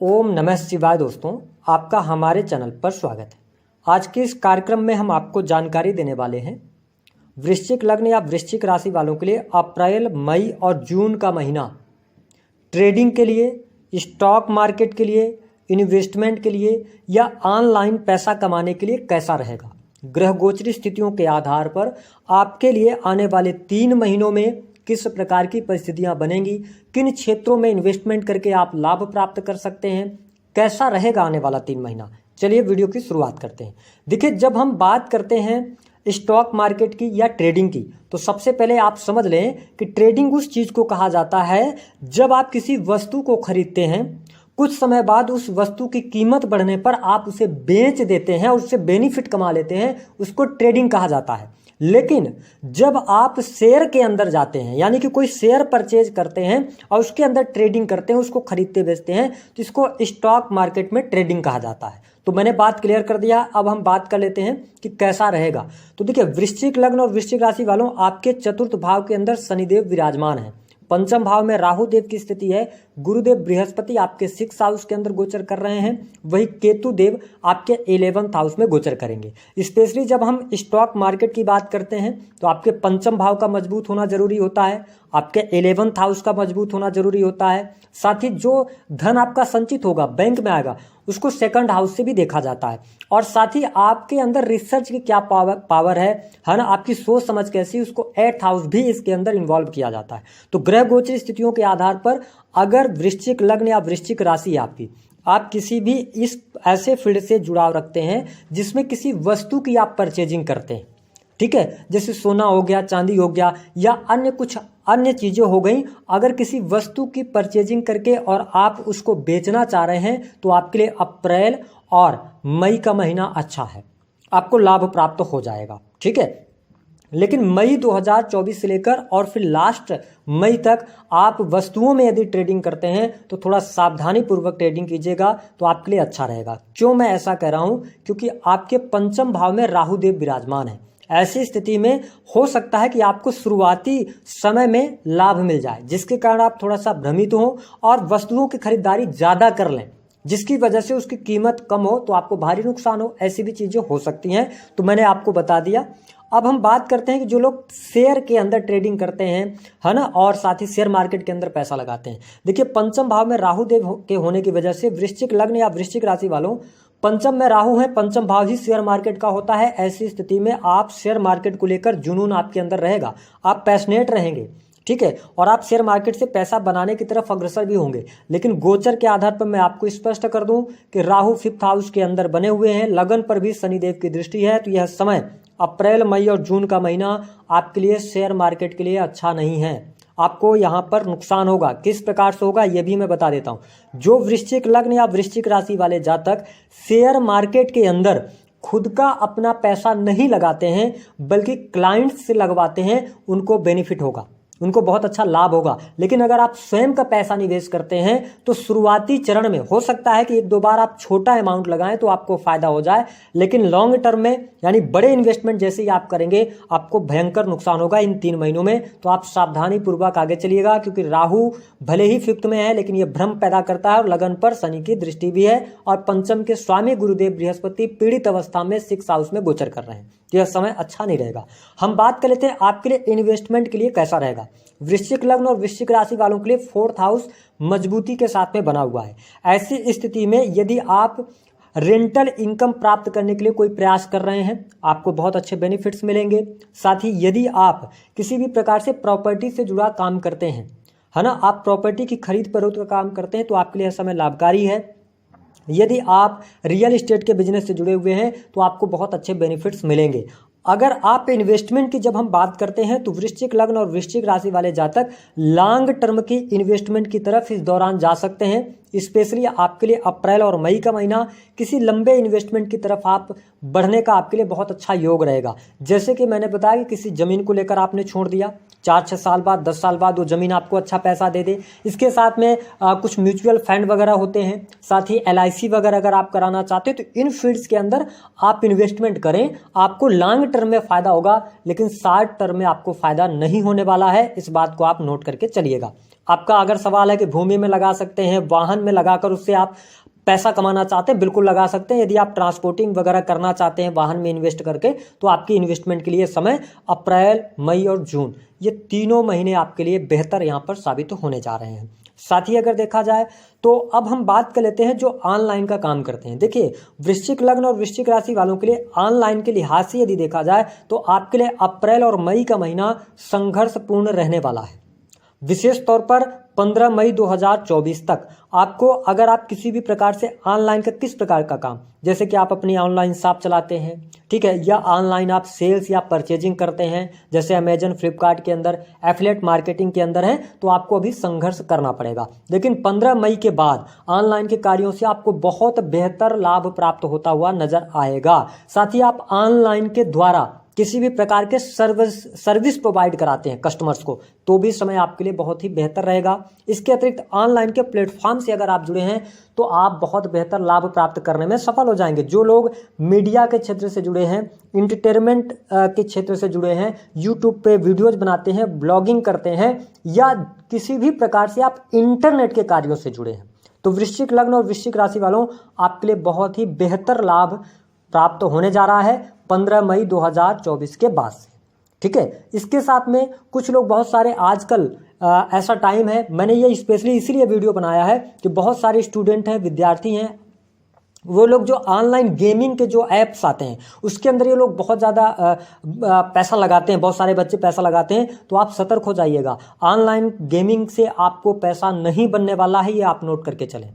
ओम नमः शिवाय। दोस्तों, आपका हमारे चैनल पर स्वागत है। आज के इस कार्यक्रम में हम आपको जानकारी देने वाले हैं वृश्चिक लग्न या वृश्चिक राशि वालों के लिए अप्रैल, मई और जून का महीना ट्रेडिंग के लिए, स्टॉक मार्केट के लिए, इन्वेस्टमेंट के लिए या ऑनलाइन पैसा कमाने के लिए कैसा रहेगा। ग्रह गोचरी स्थितियों के आधार पर आपके लिए आने वाले 3 महीनों में किस प्रकार की परिस्थितियां बनेंगी, किन क्षेत्रों में इन्वेस्टमेंट करके आप लाभ प्राप्त कर सकते हैं, कैसा रहेगा आने वाला 3 महीना। चलिए वीडियो की शुरुआत करते हैं। देखिए, जब हम बात करते हैं स्टॉक मार्केट की या ट्रेडिंग की, तो सबसे पहले आप समझ लें कि ट्रेडिंग उस चीज़ को कहा जाता है जब आप किसी वस्तु को खरीदते हैं, कुछ समय बाद उस वस्तु की कीमत बढ़ने पर आप उसे बेच देते हैं और उससे बेनिफिट कमा लेते हैं, उसको ट्रेडिंग कहा जाता है। लेकिन जब आप शेयर के अंदर जाते हैं, यानी कि कोई शेयर परचेज करते हैं और उसके अंदर ट्रेडिंग करते हैं, उसको खरीदते बेचते हैं, तो इसको स्टॉक मार्केट में ट्रेडिंग कहा जाता है। तो मैंने बात क्लियर कर दिया। अब हम बात कर लेते हैं कि कैसा रहेगा। तो देखिए, वृश्चिक लग्न और वृश्चिक राशि वालों, आपके चतुर्थ भाव के अंदर शनिदेव विराजमान है, पंचम भाव में राहु देव की स्थिति है, गुरुदेव बृहस्पति आपके 6th हाउस के अंदर गोचर कर रहे हैं, वही केतु देव आपके 11th हाउस में गोचर करेंगे। स्पेशली जब हम स्टॉक मार्केट की बात करते हैं तो आपके पंचम भाव का मजबूत होना जरूरी होता है, आपके 11th हाउस का मजबूत होना जरूरी होता है। साथ ही जो धन आपका संचित होगा, बैंक में आएगा, उसको 2nd हाउस से भी देखा जाता है। और साथ ही आपके अंदर रिसर्च की क्या पावर है ना, आपकी सोच समझ कैसी, उसको 8th हाउस भी इसके अंदर इन्वॉल्व किया जाता है। तो ग्रह गोचर स्थितियों के आधार पर अगर वृश्चिक लग्न या वृश्चिक राशि आपकी, आप किसी भी इस ऐसे फील्ड से जुड़ाव रखते हैं जिसमें किसी वस्तु की आप परचेजिंग करते हैं, ठीक है, जैसे सोना हो गया, चांदी हो गया या अन्य कुछ अन्य चीज़ें हो गई, अगर किसी वस्तु की परचेजिंग करके और आप उसको बेचना चाह रहे हैं तो आपके लिए अप्रैल और मई का महीना अच्छा है, आपको लाभ प्राप्त हो जाएगा, ठीक है। लेकिन मई 2024 से लेकर और फिर लास्ट मई तक आप वस्तुओं में यदि ट्रेडिंग करते हैं तो थोड़ा सावधानी पूर्वक ट्रेडिंग कीजिएगा, तो आपके लिए अच्छा रहेगा। क्यों मैं ऐसा कह रहा हूं? क्योंकि आपके पंचम भाव में राहु देव विराजमान है। ऐसी स्थिति में हो सकता है कि आपको शुरुआती समय में लाभ मिल जाए, जिसके कारण आप थोड़ा सा भ्रमित हो और वस्तुओं की खरीदारी ज़्यादा कर लें, जिसकी वजह से उसकी कीमत कम हो तो आपको भारी नुकसान हो। ऐसी भी चीज़ें हो सकती हैं, तो मैंने आपको बता दिया। अब हम बात करते हैं कि जो लोग शेयर के अंदर ट्रेडिंग करते हैं, है ना, और साथ ही शेयर मार्केट के अंदर पैसा लगाते हैं। देखिए, पंचम भाव में राहु देव के होने की वजह से वृश्चिक लग्न या वृश्चिक राशि वालों, पंचम में राहु है, पंचम भाव ही शेयर मार्केट का होता है। ऐसी स्थिति में आप शेयर मार्केट को लेकर जुनून आपके अंदर रहेगा, आप पैशनेट रहेंगे, ठीक है, और आप शेयर मार्केट से पैसा बनाने की तरफ अग्रसर भी होंगे। लेकिन गोचर के आधार पर मैं आपको स्पष्ट कर दूं कि राहु 5th हाउस के अंदर बने हुए हैं, लगन पर भी शनिदेव की दृष्टि है, तो यह समय अप्रैल, मई और जून का महीना आपके लिए शेयर मार्केट के लिए अच्छा नहीं है। आपको यहाँ पर नुकसान होगा। किस प्रकार से होगा यह भी मैं बता देता हूँ। जो वृश्चिक लग्न या वृश्चिक राशि वाले जातक शेयर मार्केट के अंदर खुद का अपना पैसा नहीं लगाते हैं बल्कि क्लाइंट्स से लगवाते हैं, उनको बेनिफिट होगा, उनको बहुत अच्छा लाभ होगा। लेकिन अगर आप स्वयं का पैसा निवेश करते हैं तो शुरुआती चरण में हो सकता है कि 1-2 बार आप छोटा अमाउंट लगाएं तो आपको फायदा हो जाए, लेकिन लॉन्ग टर्म में यानी बड़े इन्वेस्टमेंट जैसे ही आप करेंगे आपको भयंकर नुकसान होगा इन 3 महीनों में। तो आप सावधानी पूर्वक आगे चलिएगा, क्योंकि राहु भले ही 5th में है लेकिन ये भ्रम पैदा करता है और लगन पर शनि की दृष्टि भी है, और पंचम के स्वामी गुरुदेव बृहस्पति पीड़ित अवस्था में 6th हाउस में गोचर कर रहे हैं, तो यह समय अच्छा नहीं रहेगा। हम बात कर लेते हैं आपके लिए इन्वेस्टमेंट के लिए कैसा रहेगा। वृश्चिक लग्न और वृश्चिक राशि वालों के लिए 4th हाउस मजबूती के साथ में बना हुआ है। ऐसी स्थिति में यदि आप रेंटल इनकम प्राप्त करने के लिए कोई प्रयास कर रहे हैं, आपको बहुत अच्छे बेनिफिट्स मिलेंगे। साथ ही यदि आप किसी भी प्रकार से प्रॉपर्टी से जुड़ा काम करते हैं, है ना, आप प्रॉपर्टी की खरीद फरोख्त का काम करते हैं, तो आपके लिए यह समय लाभकारी है। यदि आप रियल एस्टेट के बिजनेस से जुड़े हुए हैं तो आपको बहुत अच्छे बेनिफिट्स मिलेंगे। अगर आप इन्वेस्टमेंट की जब हम बात करते हैं तो वृश्चिक लग्न और वृश्चिक राशि वाले जातक लॉन्ग टर्म की इन्वेस्टमेंट की तरफ इस दौरान जा सकते हैं। स्पेशली आपके लिए अप्रैल और मई का महीना किसी लंबे इन्वेस्टमेंट की तरफ आप बढ़ने का आपके लिए बहुत अच्छा योग रहेगा। जैसे कि मैंने बताया कि किसी ज़मीन को लेकर आपने छोड़ दिया, 4-6 साल बाद, 10 साल बाद वो ज़मीन आपको अच्छा पैसा दे दे। इसके साथ में कुछ म्यूचुअल फंड वगैरह होते हैं, साथ ही LIC वगैरह अगर आप कराना चाहते हैं तो इन फील्ड्स के अंदर आप इन्वेस्टमेंट करें, आपको लॉन्ग टर्म में फ़ायदा होगा, लेकिन शॉर्ट टर्म में आपको फ़ायदा नहीं होने वाला है। इस बात को आप नोट करके चलिएगा। आपका अगर सवाल है कि भूमि में लगा सकते हैं, वाहन में लगाकर उससे आप पैसा कमाना चाहते हैं, बिल्कुल लगा सकते हैं। यदि आप ट्रांसपोर्टिंग वगैरह करना चाहते हैं वाहन में इन्वेस्ट करके, तो आपकी इन्वेस्टमेंट के लिए समय अप्रैल, मई और जून, ये तीनों महीने आपके लिए बेहतर यहाँ पर साबित होने जा रहे हैं। साथ ही अगर देखा जाए तो अब हम बात कर लेते हैं जो ऑनलाइन का काम करते हैं। देखिए, वृश्चिक लग्न और वृश्चिक राशि वालों के लिए ऑनलाइन के लिहाज से यदि देखा जाए तो आपके लिए अप्रैल और मई का महीना संघर्षपूर्ण रहने वाला है। विशेष तौर पर 15 मई 2024 तक आपको, अगर आप किसी भी प्रकार से ऑनलाइन का किस प्रकार का काम, जैसे कि आप अपनी ऑनलाइन शॉप चलाते हैं, ठीक है, या ऑनलाइन आप सेल्स या परचेजिंग करते हैं, जैसे अमेजन, फ्लिपकार्ट के अंदर एफिलिएट मार्केटिंग के अंदर हैं, तो आपको अभी संघर्ष करना पड़ेगा। लेकिन 15 मई के बाद ऑनलाइन के कार्यों से आपको बहुत बेहतर लाभ प्राप्त होता हुआ नजर आएगा। साथ ही आप ऑनलाइन के द्वारा किसी भी प्रकार के सर्विस प्रोवाइड कराते हैं कस्टमर्स को, तो भी समय आपके लिए बहुत ही बेहतर रहेगा। इसके अतिरिक्त ऑनलाइन के प्लेटफॉर्म से अगर आप जुड़े हैं तो आप बहुत बेहतर लाभ प्राप्त करने में सफल हो जाएंगे। जो लोग मीडिया के क्षेत्र से जुड़े हैं, इंटरटेनमेंट के क्षेत्र से जुड़े हैं, यूट्यूब पे वीडियोज बनाते हैं, ब्लॉगिंग करते हैं, या किसी भी प्रकार से आप इंटरनेट के कार्यों से जुड़े हैं, तो वृश्चिक लग्न और वृश्चिक राशि वालों, आपके लिए बहुत ही बेहतर लाभ प्राप्त होने जा रहा है 15 मई 2024 के बाद से। ठीक है, इसके साथ में कुछ लोग, बहुत सारे आजकल ऐसा टाइम है, मैंने ये स्पेशली इसीलिए वीडियो बनाया है कि बहुत सारे स्टूडेंट हैं, विद्यार्थी हैं, वो लोग जो ऑनलाइन गेमिंग के जो ऐप्स आते हैं उसके अंदर ये लोग बहुत ज़्यादा पैसा लगाते हैं, बहुत सारे बच्चे पैसा लगाते हैं, तो आप सतर्क हो जाइएगा। ऑनलाइन गेमिंग से आपको पैसा नहीं बनने वाला है, ये आप नोट करके चलें।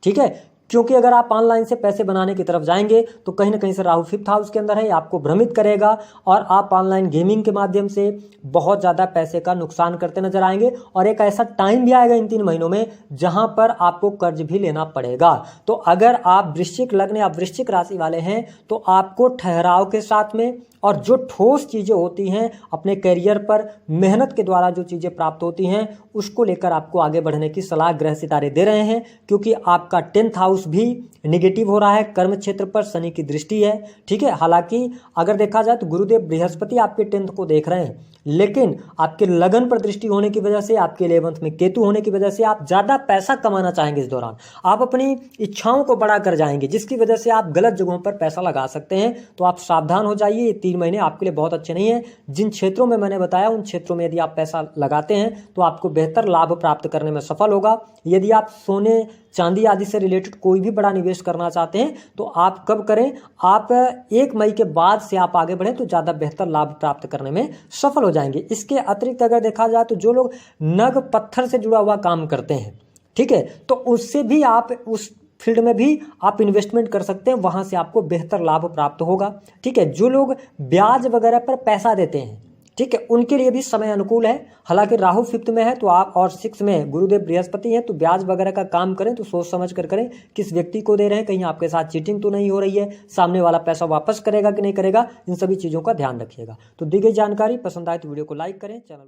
ठीक है, क्योंकि अगर आप ऑनलाइन से पैसे बनाने की तरफ जाएंगे तो कहीं ना कहीं से राहु 5th हाउस के अंदर है, आपको भ्रमित करेगा और आप ऑनलाइन गेमिंग के माध्यम से बहुत ज़्यादा पैसे का नुकसान करते नजर आएंगे। और एक ऐसा टाइम भी आएगा इन 3 महीनों में जहां पर आपको कर्ज भी लेना पड़ेगा। तो अगर आप वृश्चिक लग्न या वृश्चिक राशि वाले हैं तो आपको ठहराव के साथ में, और जो ठोस चीज़ें होती हैं अपने करियर पर मेहनत के द्वारा जो चीज़ें प्राप्त होती हैं, उसको लेकर आपको आगे बढ़ने की सलाह ग्रह सितारे दे रहे हैं। क्योंकि आपका 10th हाउस भी निगेटिव हो रहा है, कर्म क्षेत्र पर शनि की दृष्टि है। ठीक है, हालांकि अगर देखा जाए तो गुरुदेव बृहस्पति आपके 10th को देख रहे हैं, लेकिन आपके लगन पर दृष्टि होने की वजह से, आपके 11th में केतु होने की वजह से आप ज़्यादा पैसा कमाना चाहेंगे। इस दौरान आप अपनी इच्छाओं को बड़ा कर जाएंगे, जिसकी वजह से आप गलत जगहों पर पैसा लगा सकते हैं। तो आप सावधान हो जाइए, ये 3 महीने आपके लिए बहुत अच्छे नहीं है। जिन क्षेत्रों में मैंने बताया उन क्षेत्रों में यदि आप पैसा लगाते हैं तो आपको बेहतर लाभ प्राप्त करने में सफल होगा। यदि आप सोने चांदी आदि से रिलेटेड कोई भी बड़ा निवेश करना चाहते हैं तो आप कब करें, आप 1 मई के बाद से आप आगे बढ़ें तो ज़्यादा बेहतर लाभ प्राप्त करने में सफल हो जाएंगे। इसके अतिरिक्त अगर देखा जाए तो जो लोग नग पत्थर से जुड़ा हुआ काम करते हैं, ठीक है, तो उससे भी आप, उस फील्ड में भी आप इन्वेस्टमेंट कर सकते हैं, वहां से आपको बेहतर लाभ प्राप्त होगा। ठीक है, जो लोग ब्याज वगैरह पर पैसा देते हैं, ठीक है, उनके लिए भी समय अनुकूल है। हालांकि राहु 5th में है तो आप, और 6th में गुरुदेव बृहस्पति हैं, तो ब्याज वगैरह का काम करें तो सोच समझ कर करें, किस व्यक्ति को दे रहे हैं, कहीं आपके साथ चीटिंग तो नहीं हो रही है, सामने वाला पैसा वापस करेगा कि नहीं करेगा, इन सभी चीज़ों का ध्यान रखिएगा। तो दी गई जानकारी पसंद आए तो वीडियो को लाइक करें, चैनल